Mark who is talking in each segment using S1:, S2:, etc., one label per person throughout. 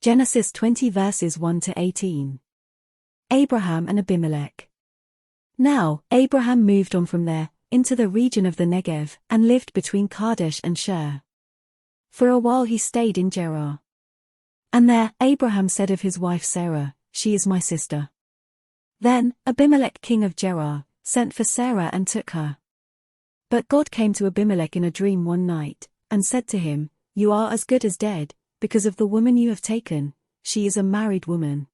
S1: Genesis 20 verses 1 to 18. Abraham and Abimelech. Now, Abraham moved on from there, into the region of the Negev, and lived between Kadesh and Shur. For a while he stayed in Gerar. And there, Abraham said of his wife Sarah, "She is my sister." Then, Abimelech king of Gerar, sent for Sarah and took her. But God came to Abimelech in a dream one night, and said to him, "You are as good as dead, because of the woman you have taken, she is a married woman."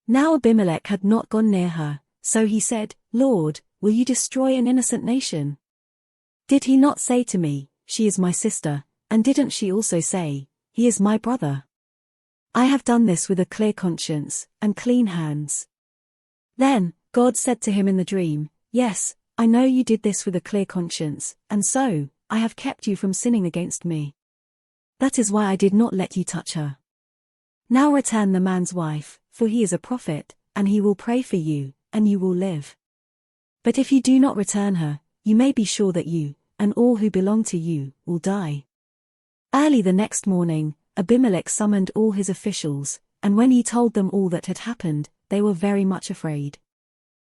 S1: Now Abimelech had not gone near her, so he said, "Lord, will you destroy an innocent nation? Did he not say to me, 'She is my sister,' and didn't she also say, 'He is my brother'? I have done this with a clear conscience, and clean hands." Then, God said to him in the dream, "Yes, I know you did this with a clear conscience, and so, I have kept you from sinning against me. That is why I did not let you touch her. Now return the man's wife, for he is a prophet, and he will pray for you, and you will live. But if you do not return her, you may be sure that you, and all who belong to you, will die." Early the next morning, Abimelech summoned all his officials, and when he told them all that had happened, they were very much afraid.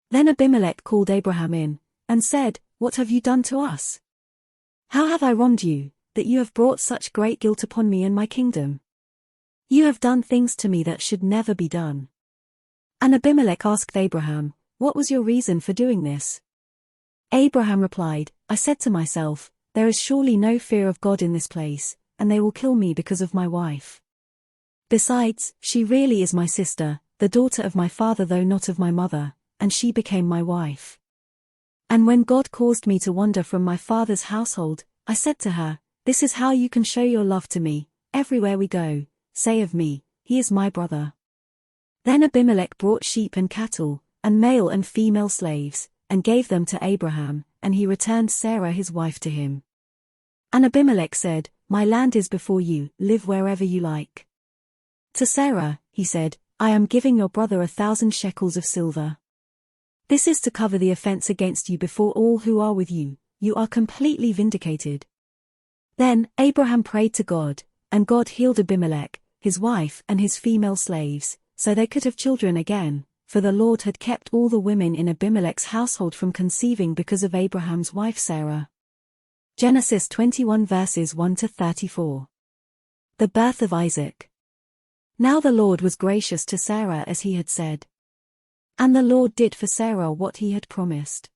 S1: Then Abimelech called Abraham in, and said, "What have you done to us? How have I wronged you, that you have brought such great guilt upon me and my kingdom? You have done things to me that should never be done." And Abimelech asked Abraham, "What was your reason for doing this?" Abraham replied, "I said to myself, there is surely no fear of God in this place, and they will kill me because of my wife. Besides, she really is my sister, the daughter of my father though not of my mother, and she became my wife. And when God caused me to wander from my father's household, I said to her, 'This is how you can show your love to me, everywhere we go, say of me, he is my brother.'" Then Abimelech brought sheep and cattle, and male and female slaves, and gave them to Abraham, and he returned Sarah his wife to him. And Abimelech said, "My land is before you, live wherever you like." To Sarah, he said, "I am giving your brother 1,000 shekels of silver. This is to cover the offense against you before all who are with you, you are completely vindicated." Then, Abraham prayed to God, and God healed Abimelech, his wife and his female slaves, so they could have children again, for the Lord had kept all the women in Abimelech's household from conceiving because of Abraham's wife Sarah. Genesis 21 verses 1 to 34. The birth of Isaac. Now the Lord was gracious to Sarah as he had said. And the Lord did for Sarah what he had promised.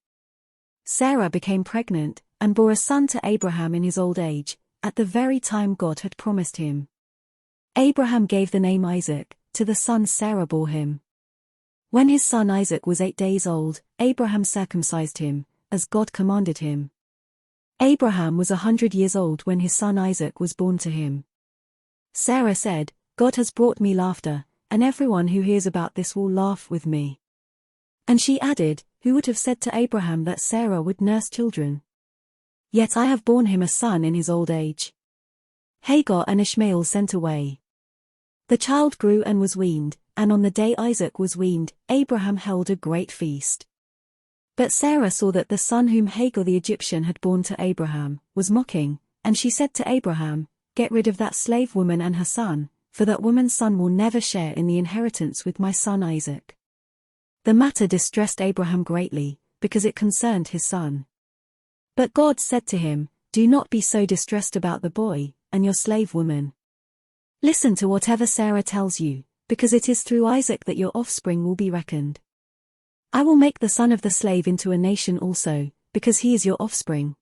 S1: Sarah became pregnant, and bore a son to Abraham in his old age, at the very time God had promised him. Abraham gave the name Isaac, to the son Sarah bore him. When his son Isaac was 8 days old, Abraham circumcised him, as God commanded him. Abraham was 100 years old when his son Isaac was born to him. Sarah said, "God has brought me laughter, and everyone who hears about this will laugh with me." And she added, "Who would have said to Abraham that Sarah would nurse children? Yet I have borne him a son in his old age." Hagar and Ishmael sent away. The child grew and was weaned, and on the day Isaac was weaned, Abraham held a great feast. But Sarah saw that the son whom Hagar the Egyptian had borne to Abraham was mocking, and she said to Abraham, "Get rid of that slave woman and her son, for that woman's son will never share in the inheritance with my son Isaac." The matter distressed Abraham greatly, because it concerned his son. But God said to him, "Do not be so distressed about the boy, and your slave woman. Listen to whatever Sarah tells you, because it is through Isaac that your offspring will be reckoned. I will make the son of the slave into a nation also, because he is your offspring."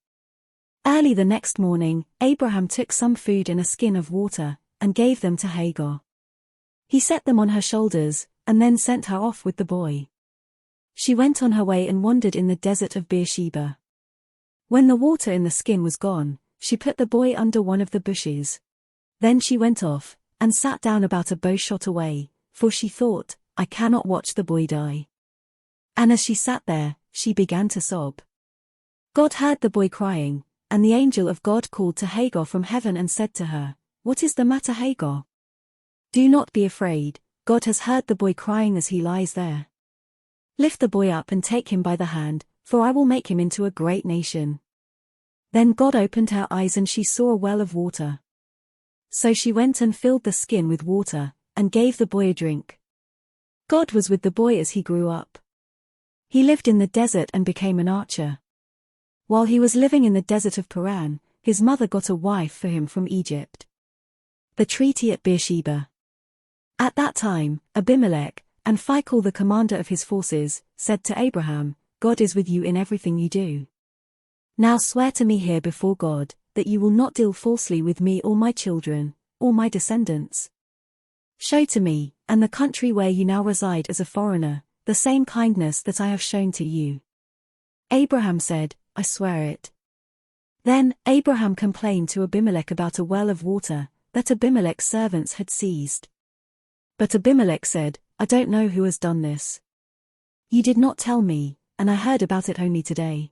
S1: Early the next morning, Abraham took some food in a skin of water, and gave them to Hagar. He set them on her shoulders, and then sent her off with the boy. She went on her way and wandered in the desert of Beersheba. When the water in the skin was gone, she put the boy under one of the bushes. Then she went off, and sat down about a bow shot away, for she thought, "I cannot watch the boy die." And as she sat there, she began to sob. God heard the boy crying, and the angel of God called to Hagar from heaven and said to her, "What is the matter, Hagar? Do not be afraid, God has heard the boy crying as he lies there. Lift the boy up and take him by the hand, for I will make him into a great nation." Then God opened her eyes and she saw a well of water. So she went and filled the skin with water, and gave the boy a drink. God was with the boy as he grew up. He lived in the desert and became an archer. While he was living in the desert of Paran, his mother got a wife for him from Egypt. The treaty at Beersheba. At that time, Abimelech, and Phicol the commander of his forces, said to Abraham, God is with you in everything you do. Now swear to me here before God, that you will not deal falsely with me or my children, or my descendants. Show to me, and the country where you now reside as a foreigner, the same kindness that I have shown to you. Abraham said, I swear it. Then Abraham complained to Abimelech about a well of water that Abimelech's servants had seized. But Abimelech said, I don't know who has done this. You did not tell me, and I heard about it only today.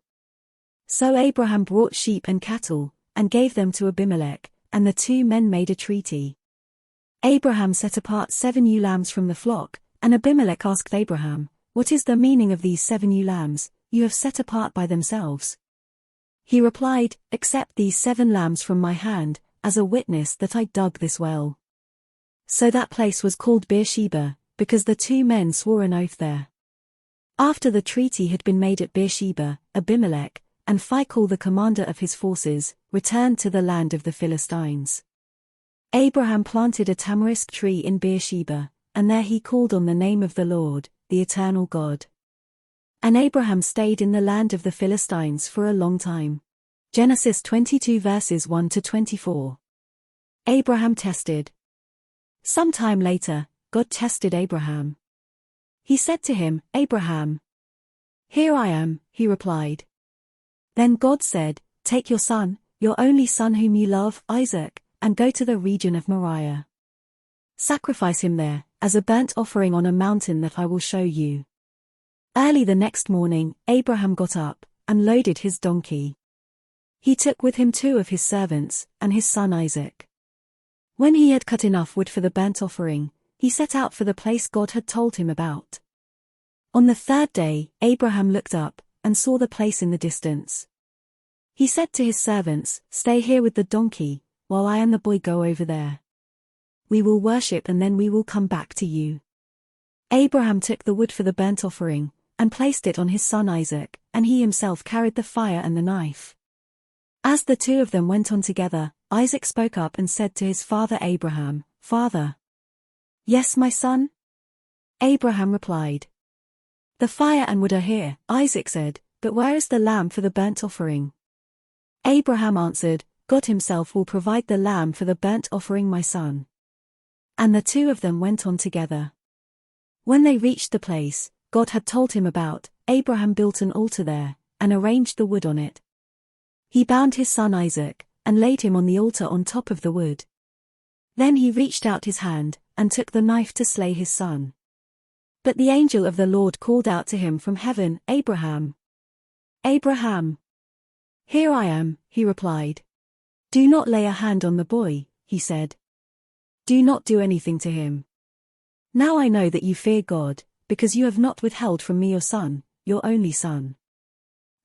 S1: So Abraham brought sheep and cattle, and gave them to Abimelech, and the two men made a treaty. Abraham set apart 7 ewe lambs from the flock, and Abimelech asked Abraham, What is the meaning of these 7 ewe lambs, you have set apart by themselves? He replied, Accept these 7 lambs from my hand, as a witness that I dug this well. So that place was called Beersheba, because the 2 men swore an oath there. After the treaty had been made at Beersheba, Abimelech, and Phicol the commander of his forces, returned to the land of the Philistines. Abraham planted a tamarisk tree in Beersheba, and there he called on the name of the Lord, the eternal God. And Abraham stayed in the land of the Philistines for a long time. Genesis 22 verses 1 to 24. Abraham tested. Some time later, God tested Abraham. He said to him, Abraham. Here I am, he replied. Then God said, Take your son, your only son whom you love, Isaac, and go to the region of Moriah. Sacrifice him there, as a burnt offering on a mountain that I will show you. Early the next morning, Abraham got up, and loaded his donkey. He took with him 2 of his servants, and his son Isaac. When he had cut enough wood for the burnt offering, he set out for the place God had told him about. On the 3rd day, Abraham looked up, and saw the place in the distance. He said to his servants, Stay here with the donkey, while I and the boy go over there. We will worship and then we will come back to you. Abraham took the wood for the burnt offering, and placed it on his son Isaac, and he himself carried the fire and the knife. As the 2 of them went on together, Isaac spoke up and said to his father Abraham, Father. Yes, my son? Abraham replied. The fire and wood are here, Isaac said, but where is the lamb for the burnt offering? Abraham answered, God himself will provide the lamb for the burnt offering, my son. And the 2 of them went on together. When they reached the place God had told him about, Abraham built an altar there, and arranged the wood on it. He bound his son Isaac, and laid him on the altar on top of the wood. Then he reached out his hand, and took the knife to slay his son. But the angel of the Lord called out to him from heaven, Abraham. Abraham. Here I am, he replied. Do not lay a hand on the boy, he said. Do not do anything to him. Now I know that you fear God, because you have not withheld from me your son, your only son.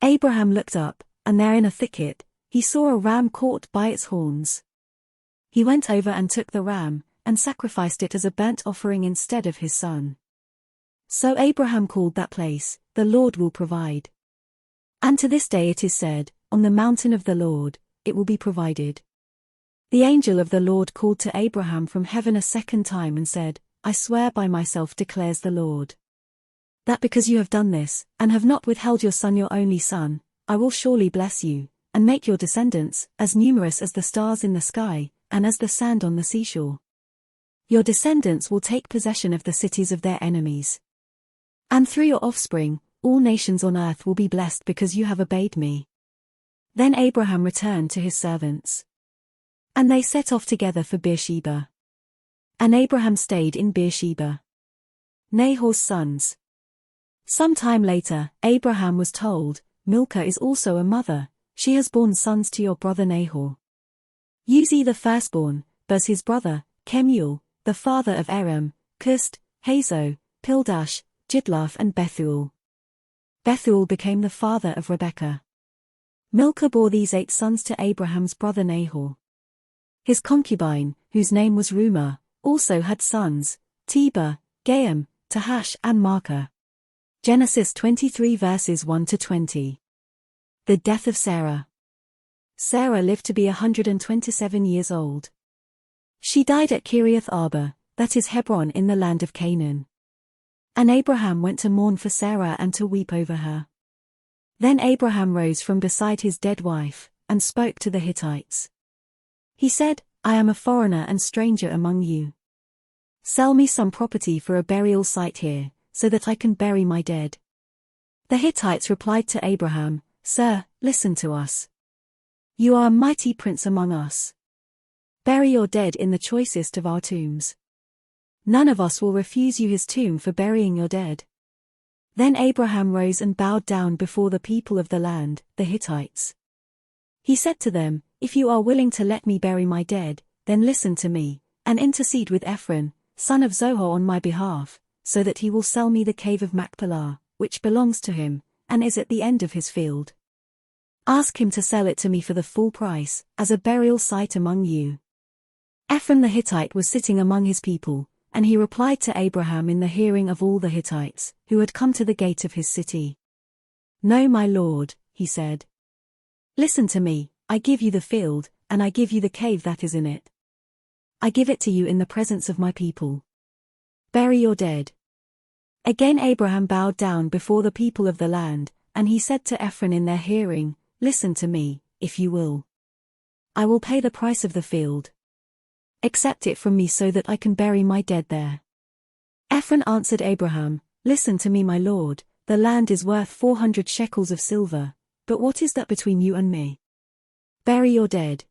S1: Abraham looked up, and there in a thicket, he saw a ram caught by its horns. He went over and took the ram, and sacrificed it as a burnt offering instead of his son. So Abraham called that place, The Lord will provide. And to this day it is said, On the mountain of the Lord, it will be provided. The angel of the Lord called to Abraham from heaven a 2nd time and said, I swear by myself, declares the Lord, that because you have done this, and have not withheld your son, your only son, I will surely bless you, and make your descendants as numerous as the stars in the sky, and as the sand on the seashore. Your descendants will take possession of the cities of their enemies. And through your offspring, all nations on earth will be blessed because you have obeyed me. Then Abraham returned to his servants. And they set off together for Beersheba. And Abraham stayed in Beersheba. Nahor's sons. Some time later, Abraham was told, Milcah is also a mother, she has borne sons to your brother Nahor. Uzi the firstborn, Buz his brother, Kemuel, the father of Aram, Cust, Hazo, Pildash, Jidlaph and Bethuel. Bethuel became the father of Rebekah. Milcah bore these 8 sons to Abraham's brother Nahor. His concubine, whose name was Reumah, also had sons, Tebah, Gaam, Tahash and Maachah. Genesis 23 verses 1 to 20. The death of Sarah. Sarah lived to be 127 years old. She died at Kiriath Arba, that is Hebron in the land of Canaan. And Abraham went to mourn for Sarah and to weep over her. Then Abraham rose from beside his dead wife, and spoke to the Hittites. He said, I am a foreigner and stranger among you. Sell me some property for a burial site here, so that I can bury my dead. The Hittites replied to Abraham, Sir, listen to us. You are a mighty prince among us. Bury your dead in the choicest of our tombs. None of us will refuse you his tomb for burying your dead. Then Abraham rose and bowed down before the people of the land, the Hittites. He said to them, If you are willing to let me bury my dead, then listen to me, and intercede with Ephron, son of Zohar on my behalf, so that he will sell me the cave of Machpelah, which belongs to him, and is at the end of his field. Ask him to sell it to me for the full price, as a burial site among you. Ephron the Hittite was sitting among his people, and he replied to Abraham in the hearing of all the Hittites, who had come to the gate of his city. No, my lord, he said. Listen to me, I give you the field, and I give you the cave that is in it. I give it to you in the presence of my people. Bury your dead. Again Abraham bowed down before the people of the land, and he said to Ephron in their hearing, Listen to me, if you will. I will pay the price of the field. Accept it from me so that I can bury my dead there. Ephron answered Abraham, Listen to me my lord, the land is worth 400 shekels of silver, but what is that between you and me? Bury your dead.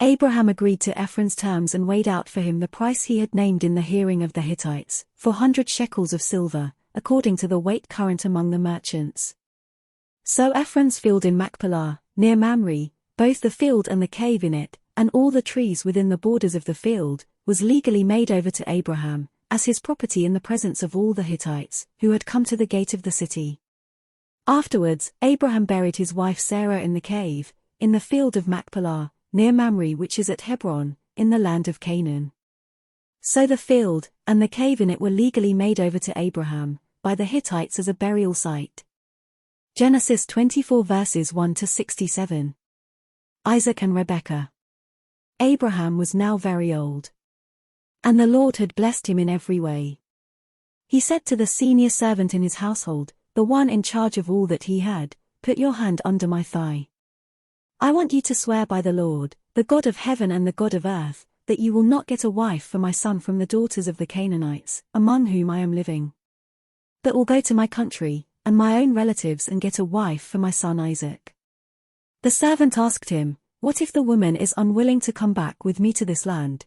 S1: Abraham agreed to Ephron's terms and weighed out for him the price he had named in the hearing of the Hittites, 400 shekels of silver, according to the weight current among the merchants. So Ephron's field in Machpelah, near Mamre, both the field and the cave in it, and all the trees within the borders of the field, was legally made over to Abraham, as his property in the presence of all the Hittites, who had come to the gate of the city. Afterwards, Abraham buried his wife Sarah in the cave, in the field of Machpelah, near Mamre which is at Hebron, in the land of Canaan. So the field, and the cave in it were legally made over to Abraham, by the Hittites as a burial site. Genesis 24 verses 1 to 67. Isaac and Rebekah. Abraham was now very old. And the Lord had blessed him in every way. He said to the senior servant in his household, the one in charge of all that he had, Put your hand under my thigh. I want you to swear by the Lord, the God of heaven and the God of earth, that you will not get a wife for my son from the daughters of the Canaanites, among whom I am living. But will go to my country, and my own relatives and get a wife for my son Isaac. The servant asked him, What if the woman is unwilling to come back with me to this land?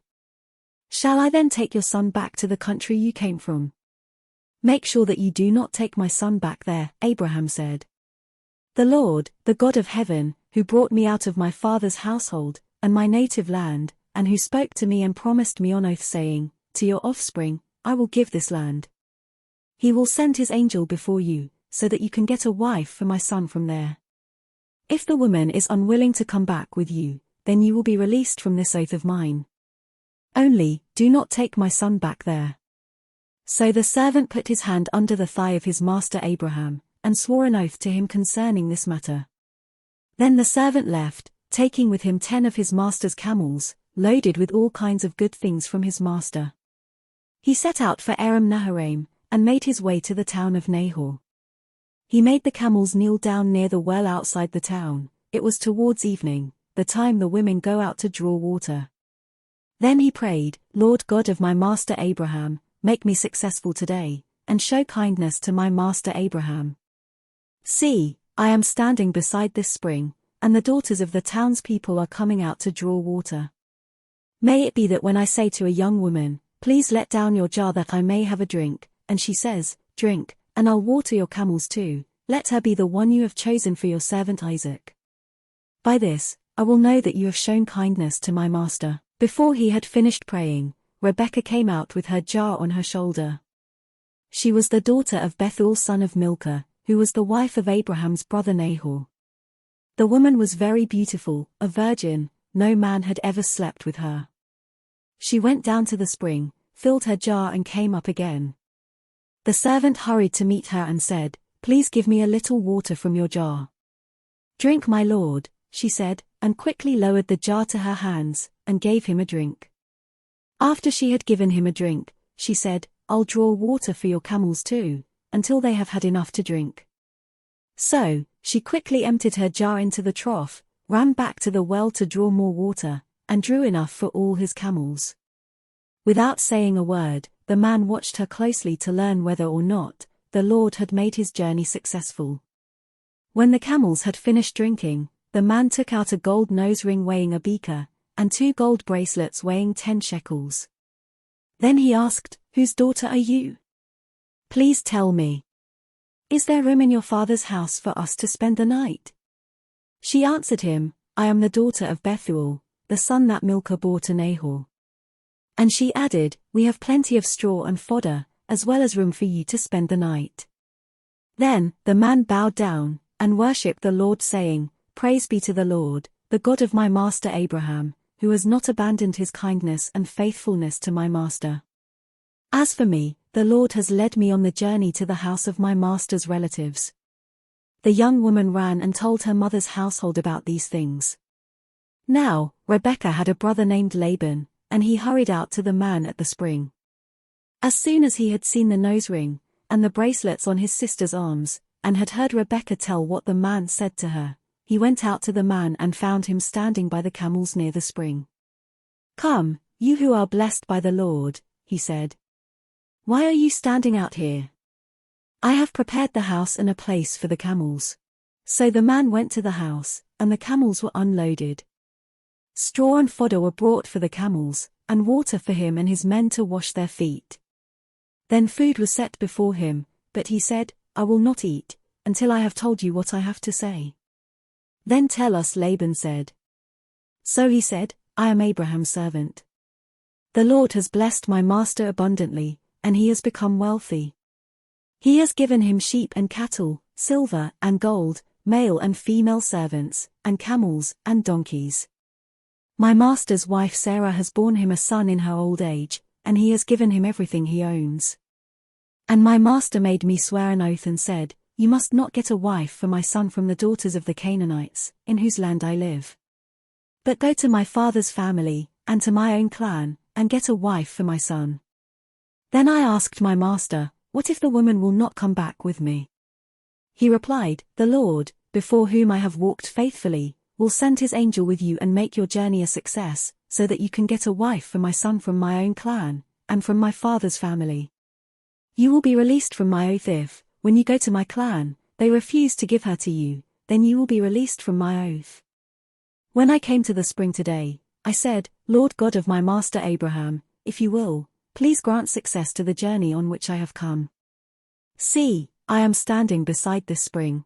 S1: Shall I then take your son back to the country you came from? Make sure that you do not take my son back there, Abraham said. The Lord, the God of heaven, who brought me out of my father's household, and my native land, and who spoke to me and promised me on oath saying, To your offspring, I will give this land. He will send his angel before you, so that you can get a wife for my son from there. If the woman is unwilling to come back with you, then you will be released from this oath of mine. Only, do not take my son back there. So the servant put his hand under the thigh of his master Abraham, and swore an oath to him concerning this matter. Then the servant left, taking with him 10 of his master's camels, loaded with all kinds of good things from his master. He set out for Aram Naharaim, and made his way to the town of Nahor. He made the camels kneel down near the well outside the town. It was towards evening, the time the women go out to draw water. Then he prayed, Lord God of my master Abraham, make me successful today, and show kindness to my master Abraham. See, I am standing beside this spring, and the daughters of the townspeople are coming out to draw water. May it be that when I say to a young woman, Please let down your jar that I may have a drink, and she says, Drink, and I'll water your camels too, let her be the one you have chosen for your servant Isaac. By this, I will know that you have shown kindness to my master. Before he had finished praying, Rebekah came out with her jar on her shoulder. She was the daughter of Bethuel son of Milcah, who was the wife of Abraham's brother Nahor. The woman was very beautiful, a virgin, no man had ever slept with her. She went down to the spring, filled her jar and came up again. The servant hurried to meet her and said, "Please give me a little water from your jar." "Drink, my lord," she said, and quickly lowered the jar to her hands, and gave him a drink. After she had given him a drink, she said, "I'll draw water for your camels too, until they have had enough to drink." So, she quickly emptied her jar into the trough, ran back to the well to draw more water, and drew enough for all his camels. Without saying a word, the man watched her closely to learn whether or not the Lord had made his journey successful. When the camels had finished drinking, the man took out a gold nose ring weighing a beaker, and 2 gold bracelets weighing 10 shekels. Then he asked, "Whose daughter are you? Please tell me. Is there room in your father's house for us to spend the night?" She answered him, "I am the daughter of Bethuel, the son that Milcah bore to Nahor." And she added, "We have plenty of straw and fodder, as well as room for you to spend the night." Then, the man bowed down, and worshipped the Lord saying, "Praise be to the Lord, the God of my master Abraham, who has not abandoned his kindness and faithfulness to my master. As for me, the Lord has led me on the journey to the house of my master's relatives." The young woman ran and told her mother's household about these things. Now, Rebekah had a brother named Laban, and he hurried out to the man at the spring. As soon as he had seen the nose ring, and the bracelets on his sister's arms, and had heard Rebekah tell what the man said to her, he went out to the man and found him standing by the camels near the spring. "Come, you who are blessed by the Lord," he said. "Why are you standing out here? I have prepared the house and a place for the camels." So the man went to the house, and the camels were unloaded. Straw and fodder were brought for the camels, and water for him and his men to wash their feet. Then food was set before him, but he said, "I will not eat, until I have told you what I have to say." "Then tell us," Laban said. So he said, "I am Abraham's servant. The Lord has blessed my master abundantly, and he has become wealthy. He has given him sheep and cattle, silver and gold, male and female servants, and camels and donkeys. My master's wife Sarah has borne him a son in her old age, and he has given him everything he owns. And my master made me swear an oath and said, 'You must not get a wife for my son from the daughters of the Canaanites, in whose land I live. But go to my father's family, and to my own clan, and get a wife for my son.' Then I asked my master, 'What if the woman will not come back with me?' He replied, 'The Lord, before whom I have walked faithfully, will send his angel with you and make your journey a success, so that you can get a wife for my son from my own clan, and from my father's family. You will be released from my oath if, when you go to my clan, they refuse to give her to you, then you will be released from my oath.' When I came to the spring today, I said, 'Lord God of my master Abraham, if you will, please grant success to the journey on which I have come. See, I am standing beside this spring.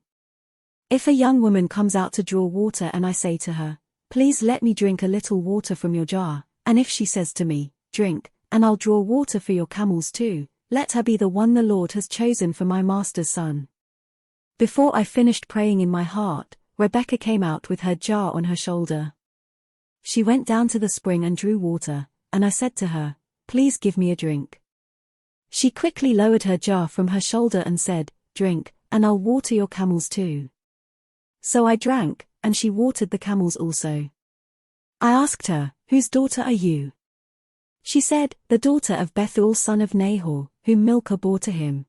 S1: If a young woman comes out to draw water and I say to her, "Please let me drink a little water from your jar," and if she says to me, "Drink, and I'll draw water for your camels too," let her be the one the Lord has chosen for my master's son." Before I finished praying in my heart, Rebekah came out with her jar on her shoulder. She went down to the spring and drew water, and I said to her, "Please give me a drink." She quickly lowered her jar from her shoulder and said, "Drink, and I'll water your camels too." So I drank, and she watered the camels also. I asked her, "Whose daughter are you?" She said, "The daughter of Bethuel son of Nahor, whom Milcah bore to him."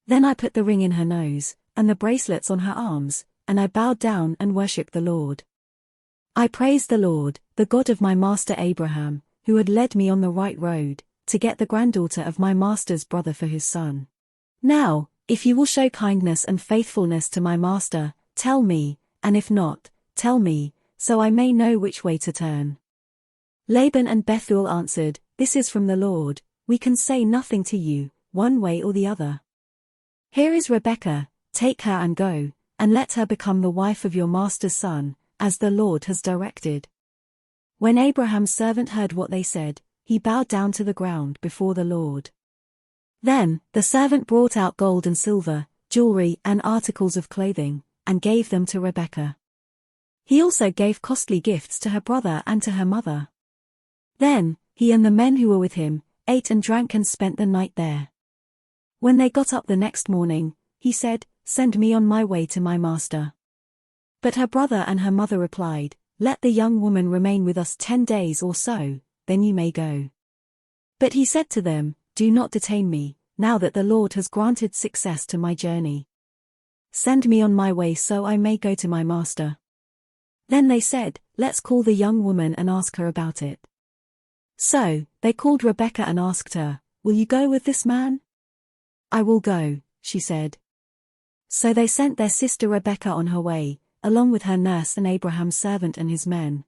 S1: Then I put the ring in her nose, and the bracelets on her arms, and I bowed down and worshipped the Lord. I praised the Lord, the God of my master Abraham, who had led me on the right road, to get the granddaughter of my master's brother for his son. Now, if you will show kindness and faithfulness to my master, tell me, and if not, tell me, so I may know which way to turn." Laban and Bethuel answered, "This is from the Lord, we can say nothing to you, one way or the other. Here is Rebekah, take her and go, and let her become the wife of your master's son, as the Lord has directed." When Abraham's servant heard what they said, he bowed down to the ground before the Lord. Then, the servant brought out gold and silver, jewelry and articles of clothing, and gave them to Rebekah. He also gave costly gifts to her brother and to her mother. Then, he and the men who were with him ate and drank and spent the night there. When they got up the next morning, he said, "Send me on my way to my master." But her brother and her mother replied, "Let the young woman remain with us 10 days or so, then you may go." But he said to them, "Do not detain me, now that the Lord has granted success to my journey. Send me on my way so I may go to my master." Then they said, "Let's call the young woman and ask her about it." So, they called Rebekah and asked her, "Will you go with this man?" "I will go," she said. So they sent their sister Rebekah on her way, along with her nurse and Abraham's servant and his men.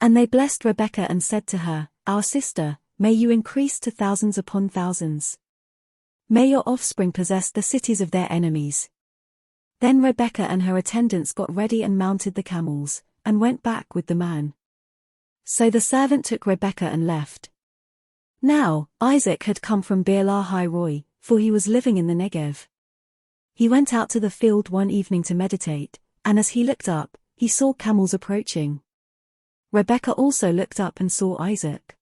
S1: And they blessed Rebekah and said to her, "Our sister, may you increase to thousands upon thousands. May your offspring possess the cities of their enemies." Then Rebekah and her attendants got ready and mounted the camels, and went back with the man. So the servant took Rebekah and left. Now, Isaac had come from Beer-lahai-roi, for he was living in the Negev. He went out to the field one evening to meditate, and as he looked up, he saw camels approaching. Rebekah also looked up and saw Isaac.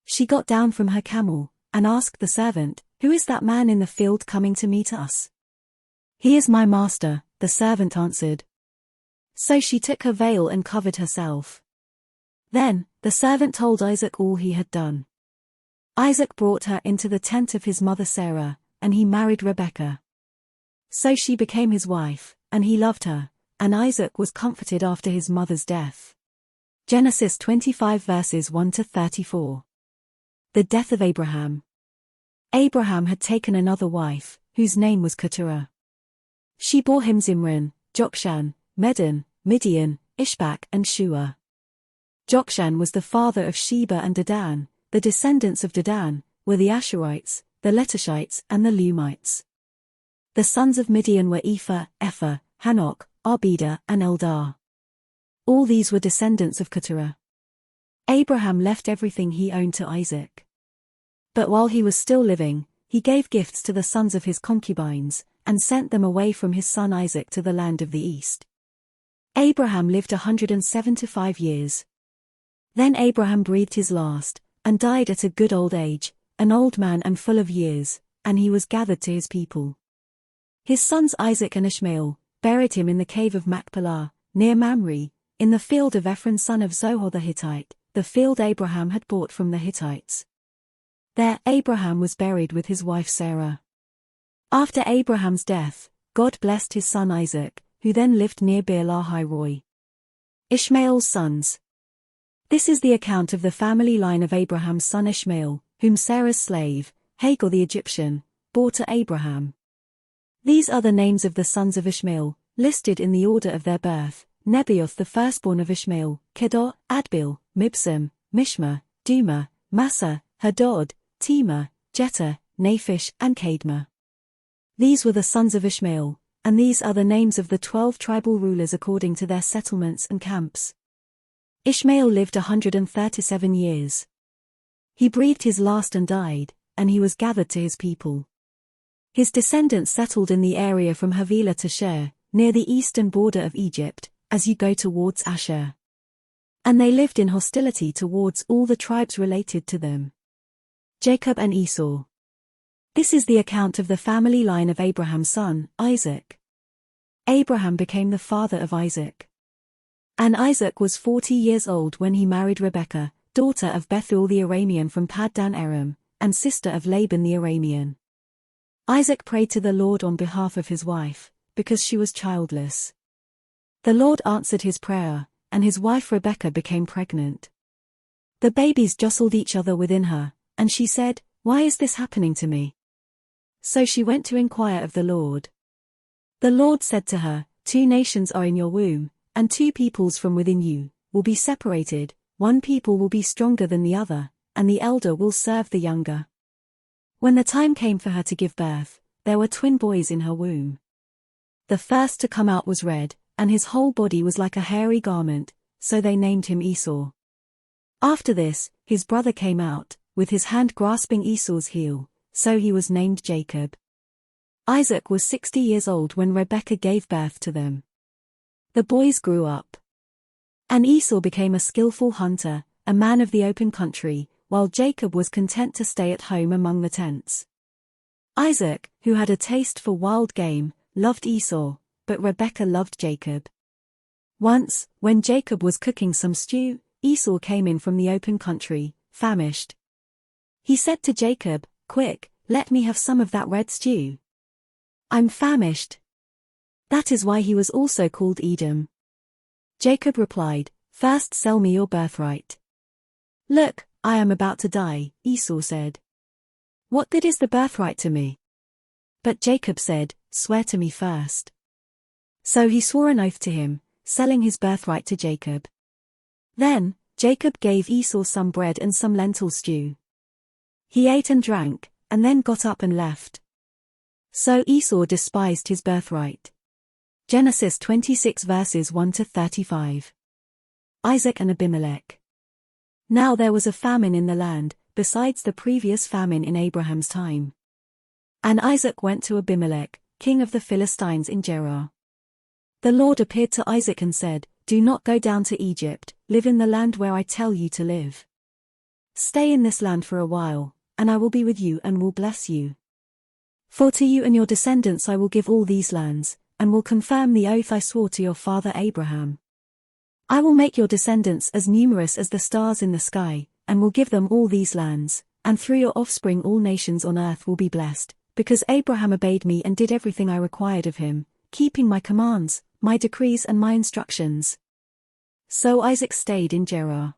S1: She got down from her camel, and asked the servant, "Who is that man in the field coming to meet us?" "He is my master," the servant answered. So she took her veil and covered herself. Then, the servant told Isaac all he had done. Isaac brought her into the tent of his mother Sarah, and he married Rebekah. So she became his wife, and he loved her, and Isaac was comforted after his mother's death. Genesis 25 verses 1 to 34. The death of Abraham. Abraham had taken another wife, whose name was Keturah. She bore him Zimran, Jokshan, Medan, Midian, Ishbak and Shua. Jokshan was the father of Sheba and Dedan. The descendants of Dedan were the Asherites, the Letushites and the Lumites. The sons of Midian were Ephah, Hanok, Arbida and Eldar. All these were descendants of Keturah. Abraham left everything he owned to Isaac. But while he was still living, he gave gifts to the sons of his concubines, and sent them away from his son Isaac to the land of the east. Abraham lived 175 years. Then Abraham breathed his last, and died at a good old age, an old man and full of years, and he was gathered to his people. His sons Isaac and Ishmael buried him in the cave of Machpelah, near Mamre, in the field of Ephron son of Zohar the Hittite, the field Abraham had bought from the Hittites. There Abraham was buried with his wife Sarah. After Abraham's death, God blessed his son Isaac, who then lived near Beer-lahai-roi. Ishmael's sons. This is the account of the family line of Abraham's son Ishmael, whom Sarah's slave, Hagar the Egyptian, bore to Abraham. These are the names of the sons of Ishmael, listed in the order of their birth: Nebaioth the firstborn of Ishmael, Kedar, Adbil, Mibsam, Mishma, Duma, Massa, Hadad, Tema, Jether, Naphish and Kedma. These were the sons of Ishmael, and these are the names of the 12 tribal rulers according to their settlements and camps. Ishmael lived 137 years. He breathed his last and died, and he was gathered to his people. His descendants settled in the area from Havilah to Shur, near the eastern border of Egypt, as you go towards Asher. And they lived in hostility towards all the tribes related to them. Jacob and Esau. This is the account of the family line of Abraham's son, Isaac. Abraham became the father of Isaac. And Isaac was 40 years old when he married Rebekah, daughter of Bethuel the Aramean from Paddan Aram, and sister of Laban the Aramean. Isaac prayed to the Lord on behalf of his wife, because she was childless. The Lord answered his prayer, and his wife Rebekah became pregnant. The babies jostled each other within her, and she said, "Why is this happening to me?" So she went to inquire of the Lord. The Lord said to her, "2 nations are in your womb, and 2 peoples from within you will be separated. One people will be stronger than the other, and the elder will serve the younger." When the time came for her to give birth, there were twin boys in her womb. The first to come out was red, and his whole body was like a hairy garment, so they named him Esau. After this, his brother came out, with his hand grasping Esau's heel, so he was named Jacob. Isaac was 60 years old when Rebekah gave birth to them. The boys grew up. And Esau became a skillful hunter, a man of the open country, while Jacob was content to stay at home among the tents. Isaac, who had a taste for wild game, loved Esau, but Rebekah loved Jacob. Once, when Jacob was cooking some stew, Esau came in from the open country, famished. He said to Jacob, "Quick, let me have some of that red stew. I'm famished." That is why he was also called Edom. Jacob replied, "First sell me your birthright." "Look, I am about to die," Esau said. "What good is the birthright to me?" But Jacob said, "Swear to me first." So he swore an oath to him, selling his birthright to Jacob. Then, Jacob gave Esau some bread and some lentil stew. He ate and drank, and then got up and left. So Esau despised his birthright. Genesis 26 verses 1 to 35. Isaac and Abimelech. Now there was a famine in the land, besides the previous famine in Abraham's time. And Isaac went to Abimelech, king of the Philistines in Gerar. The Lord appeared to Isaac and said, "Do not go down to Egypt, live in the land where I tell you to live. Stay in this land for a while, and I will be with you and will bless you. For to you and your descendants I will give all these lands, and will confirm the oath I swore to your father Abraham. I will make your descendants as numerous as the stars in the sky, and will give them all these lands, and through your offspring all nations on earth will be blessed, because Abraham obeyed me and did everything I required of him, keeping my commands, my decrees and my instructions." So Isaac stayed in Gerar.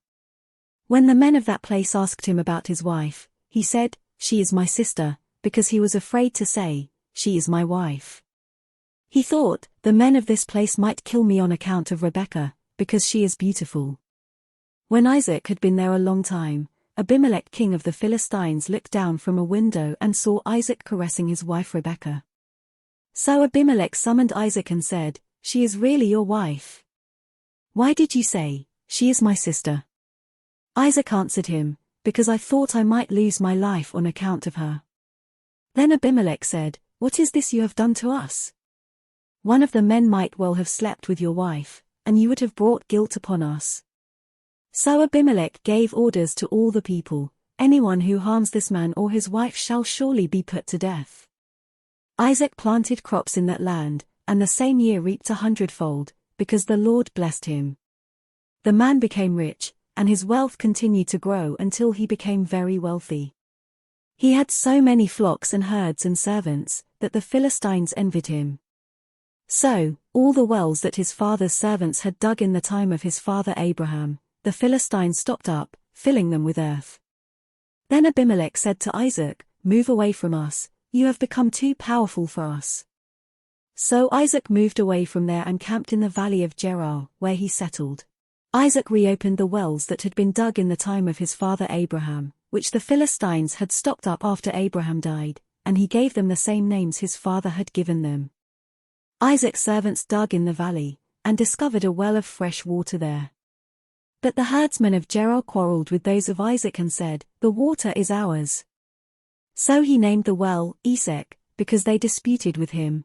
S1: When the men of that place asked him about his wife, he said, "She is my sister," because he was afraid to say, "She is my wife." He thought, "The men of this place might kill me on account of Rebekah, because she is beautiful." When Isaac had been there a long time, Abimelech king of the Philistines looked down from a window and saw Isaac caressing his wife Rebekah. So Abimelech summoned Isaac and said, "She is really your wife. Why did you say, 'She is my sister'?" Isaac answered him, "Because I thought I might lose my life on account of her." Then Abimelech said, "What is this you have done to us? One of the men might well have slept with your wife, and you would have brought guilt upon us." So Abimelech gave orders to all the people, "Anyone who harms this man or his wife shall surely be put to death." Isaac planted crops in that land, and the same year reaped 100-fold, because the Lord blessed him. The man became rich, and his wealth continued to grow until he became very wealthy. He had so many flocks and herds and servants, that the Philistines envied him. So, all the wells that his father's servants had dug in the time of his father Abraham, the Philistines stopped up, filling them with earth. Then Abimelech said to Isaac, "Move away from us, you have become too powerful for us." So Isaac moved away from there and camped in the valley of Gerar, where he settled. Isaac reopened the wells that had been dug in the time of his father Abraham, which the Philistines had stopped up after Abraham died, and he gave them the same names his father had given them. Isaac's servants dug in the valley, and discovered a well of fresh water there. But the herdsmen of Gerar quarreled with those of Isaac and said, "The water is ours." So he named the well Esek, because they disputed with him.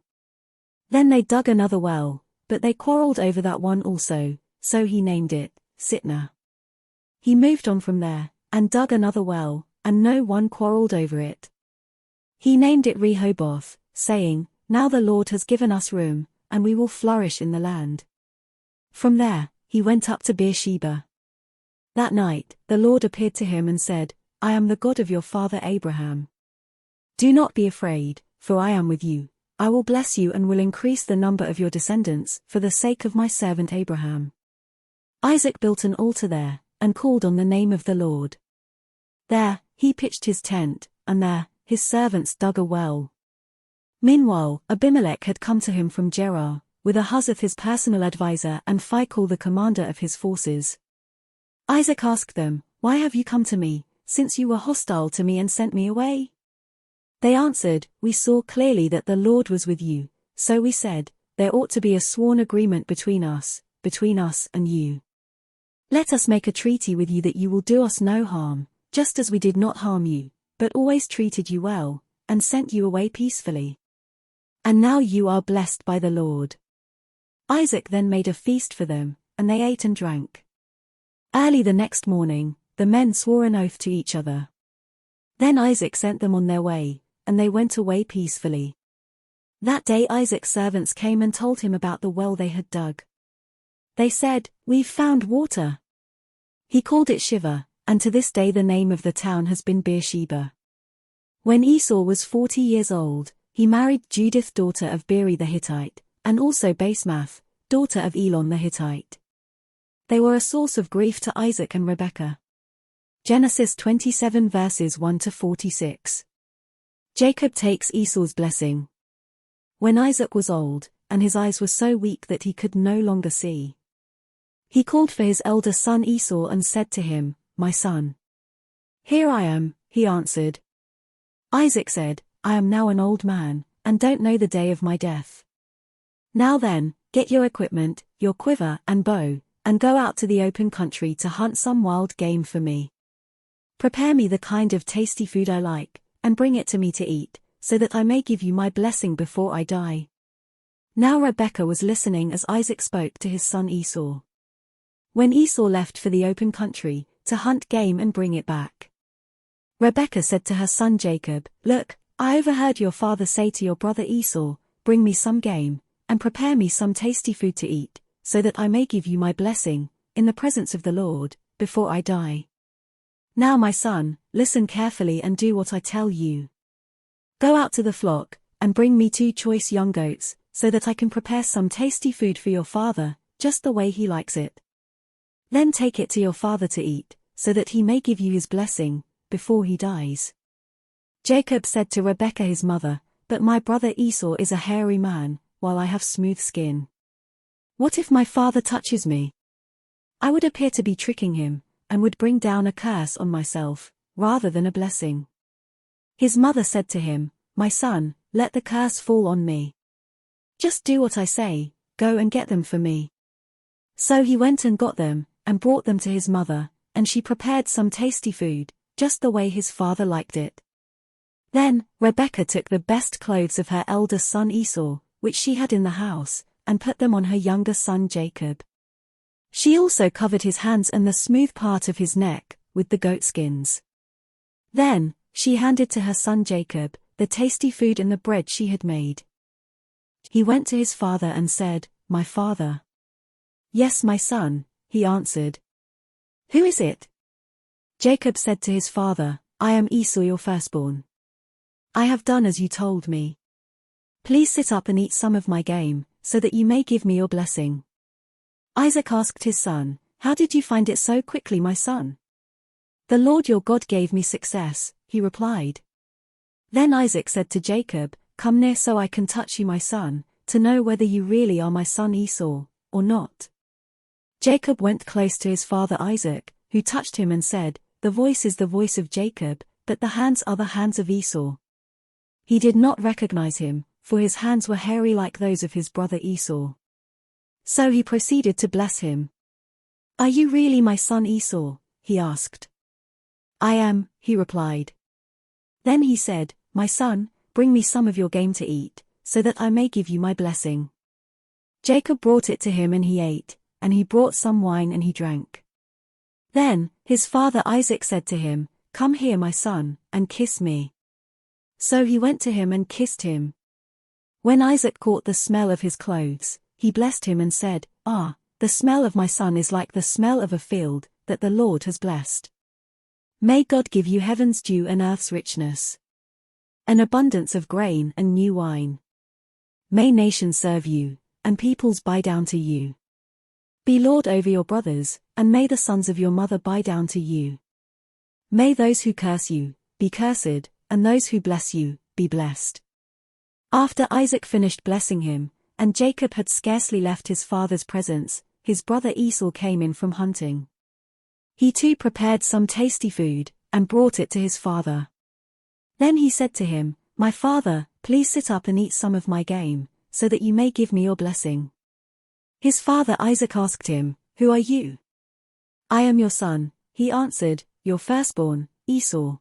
S1: Then they dug another well, but they quarreled over that one also, so he named it Sitnah. He moved on from there, and dug another well, and no one quarreled over it. He named it Rehoboth, saying, "Now the Lord has given us room, and we will flourish in the land." From there, he went up to Beersheba. That night, the Lord appeared to him and said, "I am the God of your father Abraham. Do not be afraid, for I am with you. I will bless you and will increase the number of your descendants, for the sake of my servant Abraham." Isaac built an altar there, and called on the name of the Lord. There, he pitched his tent, and there, his servants dug a well. Meanwhile, Abimelech had come to him from Gerar, with Ahuzath his personal adviser and Phicol the commander of his forces. Isaac asked them, "Why have you come to me, since you were hostile to me and sent me away?" They answered, "We saw clearly that the Lord was with you, so we said, there ought to be a sworn agreement between us and you. Let us make a treaty with you that you will do us no harm, just as we did not harm you, but always treated you well, and sent you away peacefully. And now you are blessed by the Lord." Isaac then made a feast for them, and they ate and drank. Early the next morning, the men swore an oath to each other. Then Isaac sent them on their way, and they went away peacefully. That day Isaac's servants came and told him about the well they had dug. They said, "We've found water." He called it Shiva, and to this day the name of the town has been Beersheba. When Esau was 40 years old, he married Judith, daughter of Beeri the Hittite, and also Basemath, daughter of Elon the Hittite. They were a source of grief to Isaac and Rebekah. Genesis 27 verses 1 to 46. Jacob takes Esau's blessing. When Isaac was old, and his eyes were so weak that he could no longer see, he called for his elder son Esau and said to him, "My son." "Here I am," he answered. Isaac said, "I am now an old man, and don't know the day of my death. Now then, get your equipment, your quiver and bow, and go out to the open country to hunt some wild game for me. Prepare me the kind of tasty food I like, and bring it to me to eat, so that I may give you my blessing before I die." Now Rebekah was listening as Isaac spoke to his son Esau. When Esau left for the open country, to hunt game and bring it back, Rebekah said to her son Jacob, "Look, I overheard your father say to your brother Esau, 'Bring me some game, and prepare me some tasty food to eat, so that I may give you my blessing, in the presence of the Lord, before I die.' Now my son, listen carefully and do what I tell you. Go out to the flock, and bring me 2 choice young goats, so that I can prepare some tasty food for your father, just the way he likes it. Then take it to your father to eat, so that he may give you his blessing, before he dies." Jacob said to Rebekah his mother, "But my brother Esau is a hairy man, while I have smooth skin. What if my father touches me? I would appear to be tricking him, and would bring down a curse on myself, rather than a blessing." His mother said to him, "My son, let the curse fall on me. Just do what I say, go and get them for me." So he went and got them, and brought them to his mother, and she prepared some tasty food, just the way his father liked it. Then, Rebekah took the best clothes of her elder son Esau, which she had in the house, and put them on her younger son Jacob. She also covered his hands and the smooth part of his neck, with the goatskins. Then, she handed to her son Jacob, the tasty food and the bread she had made. He went to his father and said, "My father." "Yes, my son," he answered. "Who is it?" Jacob said to his father, "I am Esau your firstborn. I have done as you told me. Please sit up and eat some of my game, so that you may give me your blessing." Isaac asked his son, "How did you find it so quickly, my son?" "The Lord your God gave me success," he replied. Then Isaac said to Jacob, "Come near so I can touch you, my son, to know whether you really are my son Esau, or not." Jacob went close to his father Isaac, who touched him and said, "The voice is the voice of Jacob, but the hands are the hands of Esau." He did not recognize him, for his hands were hairy like those of his brother Esau. So he proceeded to bless him. "Are you really my son Esau?" he asked. "I am," he replied. Then he said, "My son, bring me some of your game to eat, so that I may give you my blessing." Jacob brought it to him and he ate, and he brought some wine and he drank. Then, his father Isaac said to him, "Come here, my son, and kiss me." So he went to him and kissed him. When Isaac caught the smell of his clothes, he blessed him and said, "Ah, the smell of my son is like the smell of a field that the Lord has blessed. May God give you heaven's dew and earth's richness, an abundance of grain and new wine. May nations serve you, and peoples bow down to you. Be Lord over your brothers, and may the sons of your mother bow down to you. May those who curse you be cursed, and those who bless you be blessed." After Isaac finished blessing him, and Jacob had scarcely left his father's presence, his brother Esau came in from hunting. He too prepared some tasty food, and brought it to his father. Then he said to him, "My father, please sit up and eat some of my game, so that you may give me your blessing." His father Isaac asked him, "Who are you?" "I am your son," he answered, "your firstborn, Esau."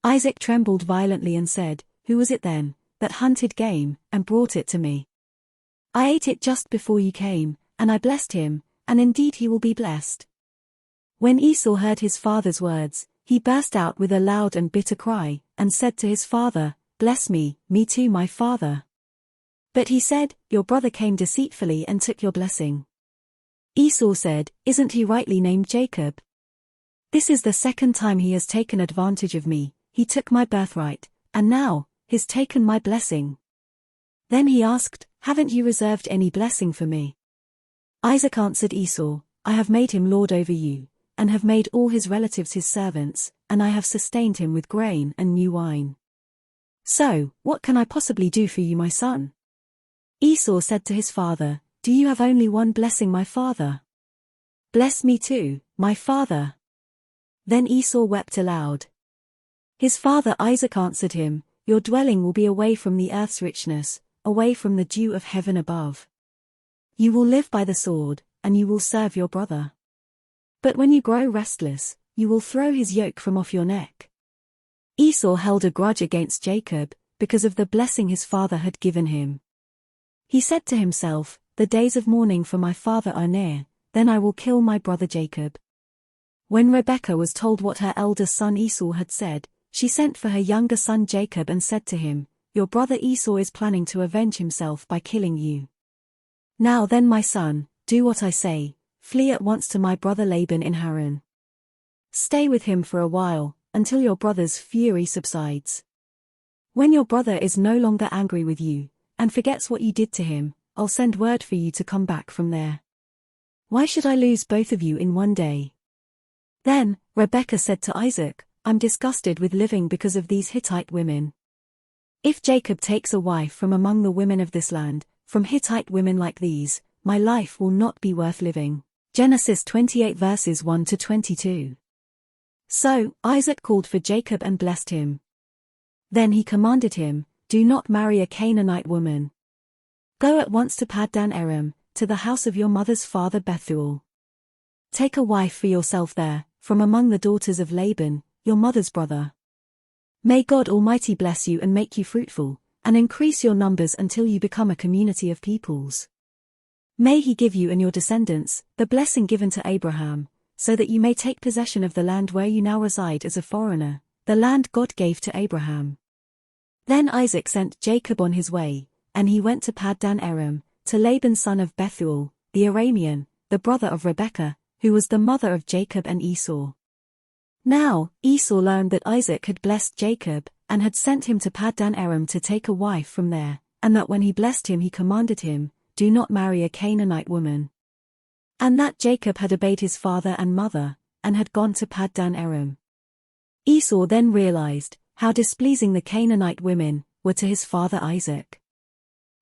S1: Isaac trembled violently and said, "Who was it then, that hunted game, and brought it to me? I ate it just before you came, and I blessed him, and indeed he will be blessed." When Esau heard his father's words, he burst out with a loud and bitter cry, and said to his father, "Bless me, me too, my father." But he said, "Your brother came deceitfully and took your blessing." Esau said, "Isn't he rightly named Jacob? This is the second time he has taken advantage of me. He took my birthright, and now, he's taken my blessing." Then he asked, "Haven't you reserved any blessing for me?" Isaac answered Esau, "I have made him lord over you, and have made all his relatives his servants, and I have sustained him with grain and new wine. So, what can I possibly do for you, my son?" Esau said to his father, "Do you have only one blessing, my father? Bless me too, my father." Then Esau wept aloud. His father Isaac answered him, "Your dwelling will be away from the earth's richness, away from the dew of heaven above. You will live by the sword, and you will serve your brother. But when you grow restless, you will throw his yoke from off your neck." Esau held a grudge against Jacob, because of the blessing his father had given him. He said to himself, "The days of mourning for my father are near, then I will kill my brother Jacob." When Rebekah was told what her elder son Esau had said, she sent for her younger son Jacob and said to him, "Your brother Esau is planning to avenge himself by killing you. Now then, my son, do what I say, flee at once to my brother Laban in Haran. Stay with him for a while, until your brother's fury subsides. When your brother is no longer angry with you, and forgets what you did to him, I'll send word for you to come back from there. Why should I lose both of you in one day?" Then, Rebekah said to Isaac, "I'm disgusted with living because of these Hittite women. If Jacob takes a wife from among the women of this land, from Hittite women like these, my life will not be worth living." Genesis 28 verses 1 to 22. So, Isaac called for Jacob and blessed him. Then he commanded him, "Do not marry a Canaanite woman. Go at once to Paddan Aram, to the house of your mother's father Bethuel. Take a wife for yourself there, from among the daughters of Laban, your mother's brother. May God Almighty bless you and make you fruitful, and increase your numbers until you become a community of peoples. May He give you and your descendants the blessing given to Abraham, so that you may take possession of the land where you now reside as a foreigner, the land God gave to Abraham." Then Isaac sent Jacob on his way, and he went to Paddan Aram, to Laban son of Bethuel, the Aramean, the brother of Rebekah, who was the mother of Jacob and Esau. Now, Esau learned that Isaac had blessed Jacob, and had sent him to Paddan Aram to take a wife from there, and that when he blessed him he commanded him, "Do not marry a Canaanite woman." And that Jacob had obeyed his father and mother, and had gone to Paddan Aram. Esau then realized how displeasing the Canaanite women were to his father Isaac.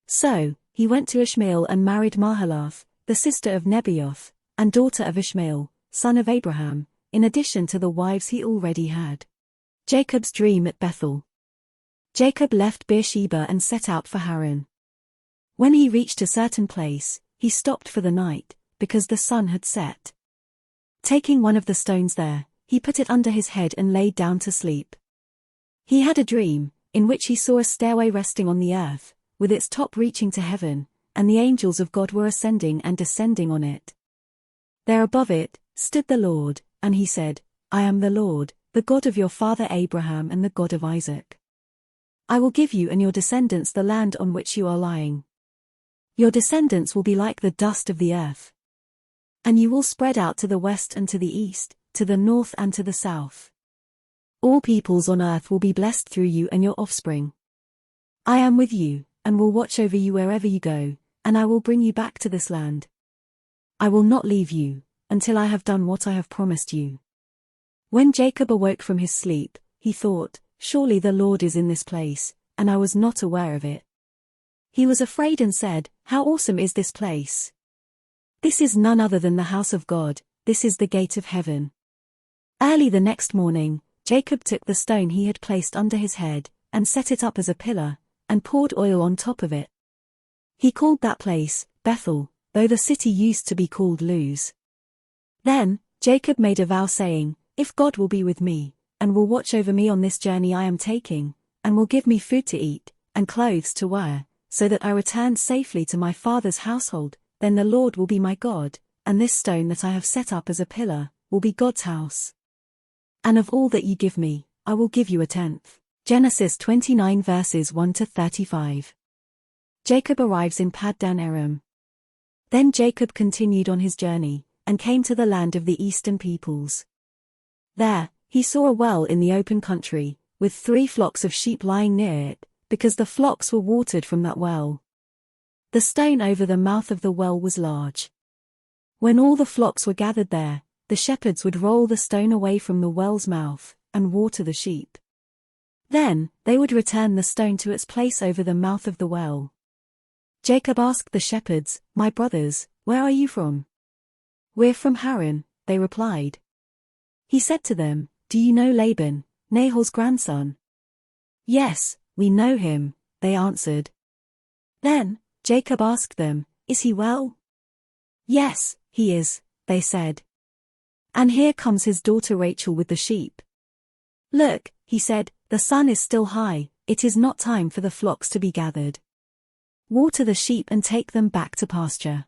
S1: So, he went to Ishmael and married Mahalath, the sister of Nebaioth, and daughter of Ishmael, son of Abraham, in addition to the wives he already had. Jacob's dream at Bethel. Jacob left Beersheba and set out for Haran. When he reached a certain place, he stopped for the night, because the sun had set. Taking one of the stones there, he put it under his head and laid down to sleep. He had a dream, in which he saw a stairway resting on the earth, with its top reaching to heaven, and the angels of God were ascending and descending on it. There above it stood the Lord, and he said, "I am the Lord, the God of your father Abraham and the God of Isaac. I will give you and your descendants the land on which you are lying. Your descendants will be like the dust of the earth. And you will spread out to the west and to the east, to the north and to the south. All peoples on earth will be blessed through you and your offspring. I am with you, and will watch over you wherever you go, and I will bring you back to this land. I will not leave you, until I have done what I have promised you." When Jacob awoke from his sleep, he thought, "Surely the Lord is in this place, and I was not aware of it." He was afraid and said, "How awesome is this place! This is none other than the house of God, this is the gate of heaven." Early the next morning, Jacob took the stone he had placed under his head, and set it up as a pillar, and poured oil on top of it. He called that place Bethel, though the city used to be called Luz. Then, Jacob made a vow saying, "If God will be with me, and will watch over me on this journey I am taking, and will give me food to eat, and clothes to wear, so that I return safely to my father's household, then the Lord will be my God, and this stone that I have set up as a pillar will be God's house. And of all that you give me, I will give you a tenth. Genesis 29 verses 1 to 35. Jacob arrives in Paddan Aram. Then Jacob continued on his journey, and came to the land of the eastern peoples. There, he saw a well in the open country, with 3 flocks of sheep lying near it, because the flocks were watered from that well. The stone over the mouth of the well was large. When all the flocks were gathered there, the shepherds would roll the stone away from the well's mouth, and water the sheep. Then, they would return the stone to its place over the mouth of the well. Jacob asked the shepherds, "My brothers, where are you from?" "We're from Haran," they replied. He said to them, "Do you know Laban, Nahor's grandson?" "Yes, we know him," they answered. Then, Jacob asked them, "Is he well?" "Yes, he is," they said. "And here comes his daughter Rachel with the sheep." "Look," he said, "the sun is still high, it is not time for the flocks to be gathered. Water the sheep and take them back to pasture."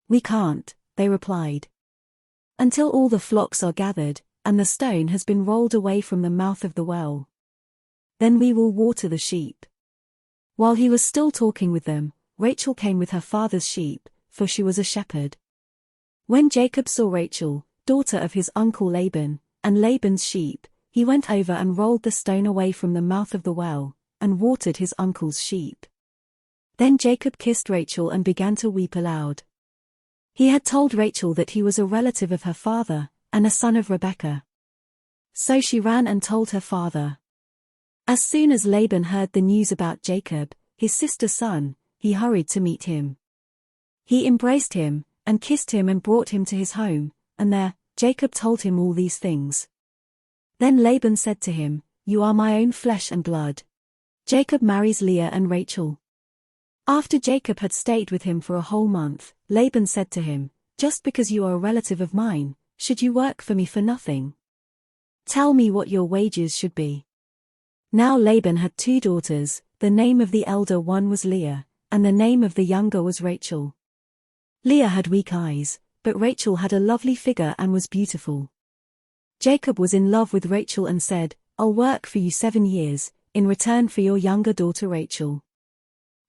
S1: "We can't," they replied. "Until all the flocks are gathered, and the stone has been rolled away from the mouth of the well. Then we will water the sheep." While he was still talking with them, Rachel came with her father's sheep, for she was a shepherd. When Jacob saw Rachel, daughter of his uncle Laban, and Laban's sheep, he went over and rolled the stone away from the mouth of the well, and watered his uncle's sheep. Then Jacob kissed Rachel and began to weep aloud. He had told Rachel that he was a relative of her father, and a son of Rebekah. So she ran and told her father. As soon as Laban heard the news about Jacob, his sister's son, he hurried to meet him. He embraced him, and kissed him and brought him to his home, and there, Jacob told him all these things. Then Laban said to him, "You are my own flesh and blood." Jacob marries Leah and Rachel. After Jacob had stayed with him for a whole month, Laban said to him, "Just because you are a relative of mine, should you work for me for nothing? Tell me what your wages should be." Now Laban had 2 daughters, the name of the elder one was Leah, and the name of the younger was Rachel. Leah had weak eyes, but Rachel had a lovely figure and was beautiful. Jacob was in love with Rachel and said, "I'll work for you 7 years, in return for your younger daughter Rachel."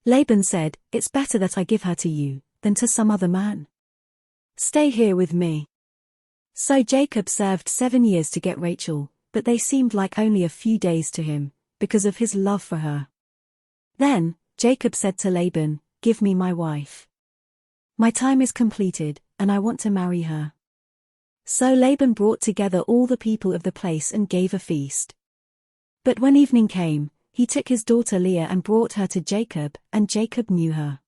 S1: Laban said, "It's better that I give her to you, than to some other man. Stay here with me." So Jacob served 7 years to get Rachel, but they seemed like only a few days to him, because of his love for her. Then, Jacob said to Laban, "Give me my wife. My time is completed, and I want to marry her." So Laban brought together all the people of the place and gave a feast. But when evening came, he took his daughter Leah and brought her to Jacob, and Jacob knew her.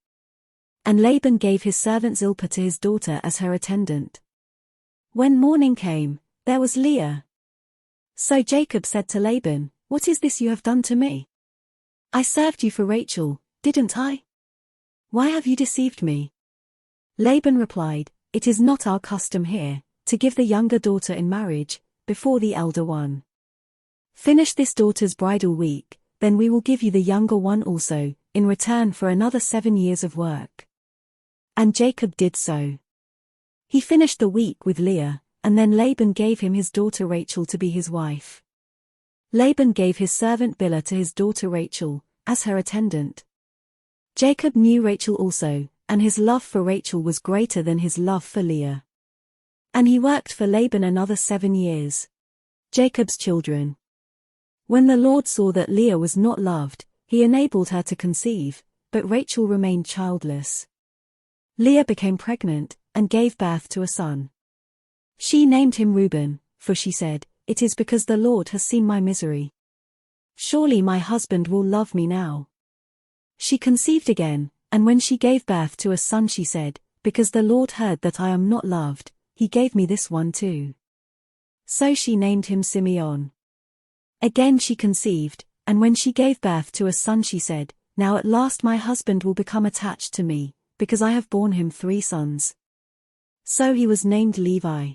S1: And Laban gave his servant Zilpah to his daughter as her attendant. When morning came, there was Leah. So Jacob said to Laban, "What is this you have done to me? I served you for Rachel, didn't I? Why have you deceived me?" Laban replied, "It is not our custom here, to give the younger daughter in marriage, before the elder one. Finish this daughter's bridal week, then we will give you the younger one also, in return for another 7 years of work." And Jacob did so. He finished the week with Leah, and then Laban gave him his daughter Rachel to be his wife. Laban gave his servant Bilhah to his daughter Rachel, as her attendant. Jacob knew Rachel also, and his love for Rachel was greater than his love for Leah. And he worked for Laban another 7 years. Jacob's children. When the Lord saw that Leah was not loved, he enabled her to conceive, but Rachel remained childless. Leah became pregnant, and gave birth to a son. She named him Reuben, for she said, "It is because the Lord has seen my misery. Surely my husband will love me now." She conceived again, and when she gave birth to a son she said, "Because the Lord heard that I am not loved, he gave me this one too." So she named him Simeon. Again she conceived, and when she gave birth to a son she said, "Now at last my husband will become attached to me, because I have borne him 3 sons." So he was named Levi.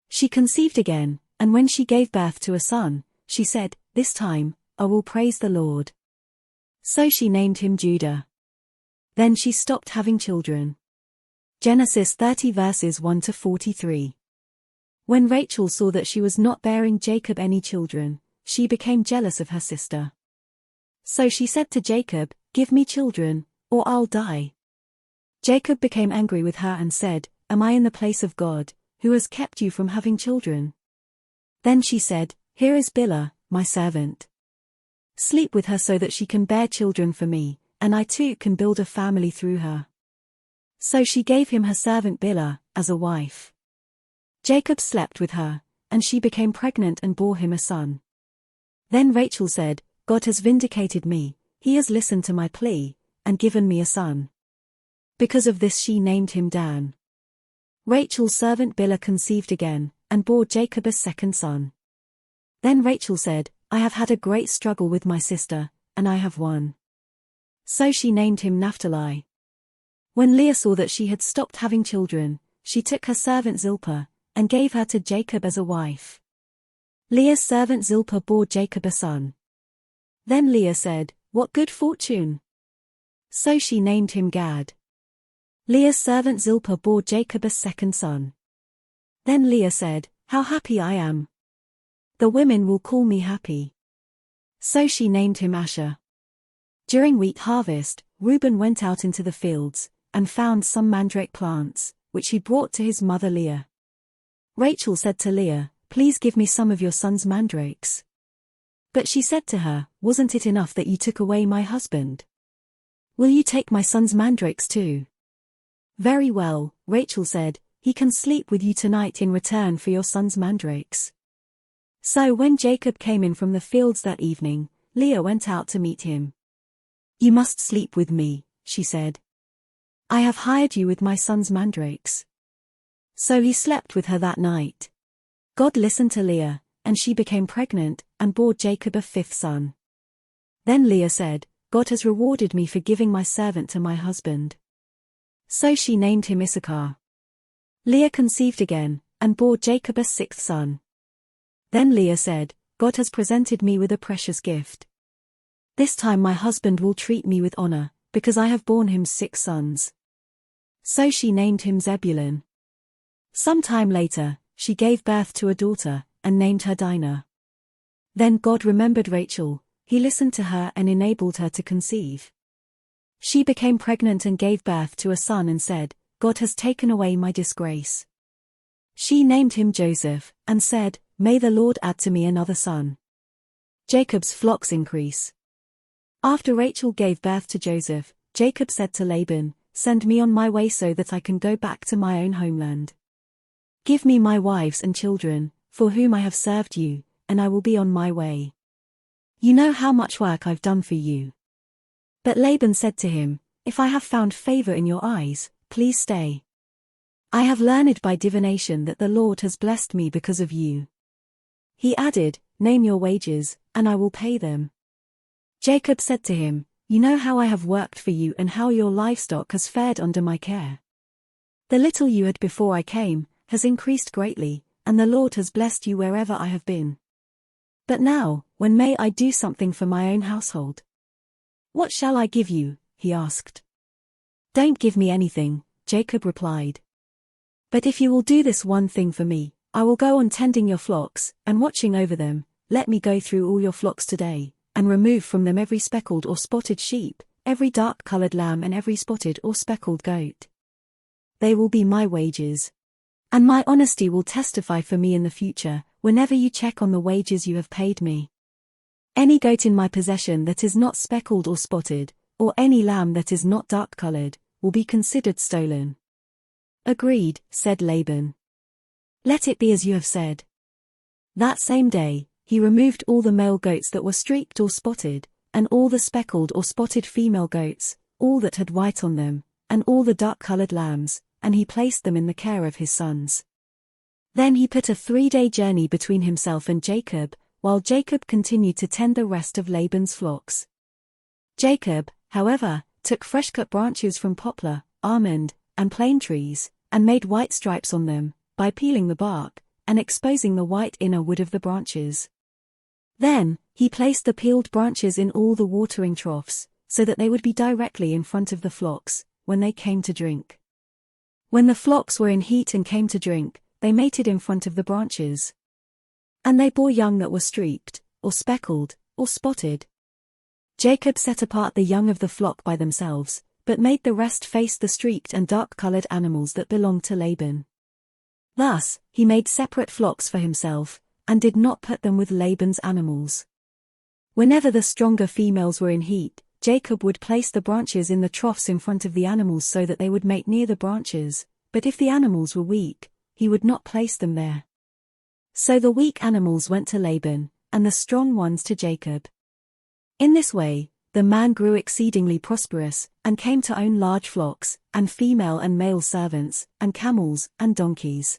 S1: She conceived again, and when she gave birth to a son, she said, "This time, I will praise the Lord." So she named him Judah. Then she stopped having children. Genesis 30 verses 1 to 43. When Rachel saw that she was not bearing Jacob any children, she became jealous of her sister. So she said to Jacob, "Give me children, or I'll die." Jacob became angry with her and said, "Am I in the place of God, who has kept you from having children?" Then she said, "Here is Bilhah, my servant. Sleep with her so that she can bear children for me, and I too can build a family through her." So she gave him her servant Bilhah as a wife. Jacob slept with her, and she became pregnant and bore him a son. Then Rachel said, "God has vindicated me, he has listened to my plea, and given me a son." Because of this she named him Dan. Rachel's servant Bilhah conceived again, and bore Jacob a second son. Then Rachel said, "I have had a great struggle with my sister, and I have won." So she named him Naphtali. When Leah saw that she had stopped having children, she took her servant Zilpah, and gave her to Jacob as a wife. Leah's servant Zilpah bore Jacob a son. Then Leah said, "What good fortune!" So she named him Gad. Leah's servant Zilpah bore Jacob a second son. Then Leah said, "How happy I am! The women will call me happy." So she named him Asher. During wheat harvest, Reuben went out into the fields, and found some mandrake plants, which he brought to his mother Leah. Rachel said to Leah, "Please give me some of your son's mandrakes." But she said to her, "Wasn't it enough that you took away my husband? Will you take my son's mandrakes too?" "Very well," Rachel said, "he can sleep with you tonight in return for your son's mandrakes." So when Jacob came in from the fields that evening, Leah went out to meet him. "You must sleep with me," she said. "I have hired you with my son's mandrakes." So he slept with her that night. God listened to Leah, and she became pregnant, and bore Jacob a fifth son. Then Leah said, "God has rewarded me for giving my servant to my husband." So she named him Issachar. Leah conceived again, and bore Jacob a sixth son. Then Leah said, "God has presented me with a precious gift. This time my husband will treat me with honor, because I have borne him 6 sons." So she named him Zebulun. Some time later, she gave birth to a daughter, and named her Dinah. Then God remembered Rachel, he listened to her and enabled her to conceive. She became pregnant and gave birth to a son and said, "God has taken away my disgrace." She named him Joseph, and said, "May the Lord add to me another son." Jacob's flocks increase. After Rachel gave birth to Joseph, Jacob said to Laban, "Send me on my way so that I can go back to my own homeland. Give me my wives and children, for whom I have served you, and I will be on my way. You know how much work I've done for you." But Laban said to him, "If I have found favor in your eyes, please stay. I have learned by divination that the Lord has blessed me because of you." He added, "Name your wages, and I will pay them." Jacob said to him, "You know how I have worked for you and how your livestock has fared under my care. The little you had before I came has increased greatly, and the Lord has blessed you wherever I have been. But now, when may I do something for my own household?" "What shall I give you?" he asked. "Don't give me anything," Jacob replied. "But if you will do this one thing for me, I will go on tending your flocks, and watching over them. Let me go through all your flocks today, and remove from them every speckled or spotted sheep, every dark-colored lamb and every spotted or speckled goat. They will be my wages. And my honesty will testify for me in the future, whenever you check on the wages you have paid me. Any goat in my possession that is not speckled or spotted, or any lamb that is not dark-colored, will be considered stolen." "Agreed," said Laban. "Let it be as you have said." That same day, he removed all the male goats that were streaked or spotted, and all the speckled or spotted female goats, all that had white on them, and all the dark-colored lambs, and he placed them in the care of his sons. Then he put a 3-day journey between himself and Jacob, while Jacob continued to tend the rest of Laban's flocks. Jacob, however, took fresh-cut branches from poplar, almond, and plane trees, and made white stripes on them, by peeling the bark, and exposing the white inner wood of the branches. Then, he placed the peeled branches in all the watering troughs, so that they would be directly in front of the flocks, when they came to drink. When the flocks were in heat and came to drink, they mated in front of the branches. And they bore young that were streaked, or speckled, or spotted. Jacob set apart the young of the flock by themselves, but made the rest face the streaked and dark-colored animals that belonged to Laban. Thus, he made separate flocks for himself, and did not put them with Laban's animals. Whenever the stronger females were in heat, Jacob would place the branches in the troughs in front of the animals so that they would mate near the branches, but if the animals were weak, he would not place them there. So the weak animals went to Laban, and the strong ones to Jacob. In this way, the man grew exceedingly prosperous, and came to own large flocks, and female and male servants, and camels, and donkeys.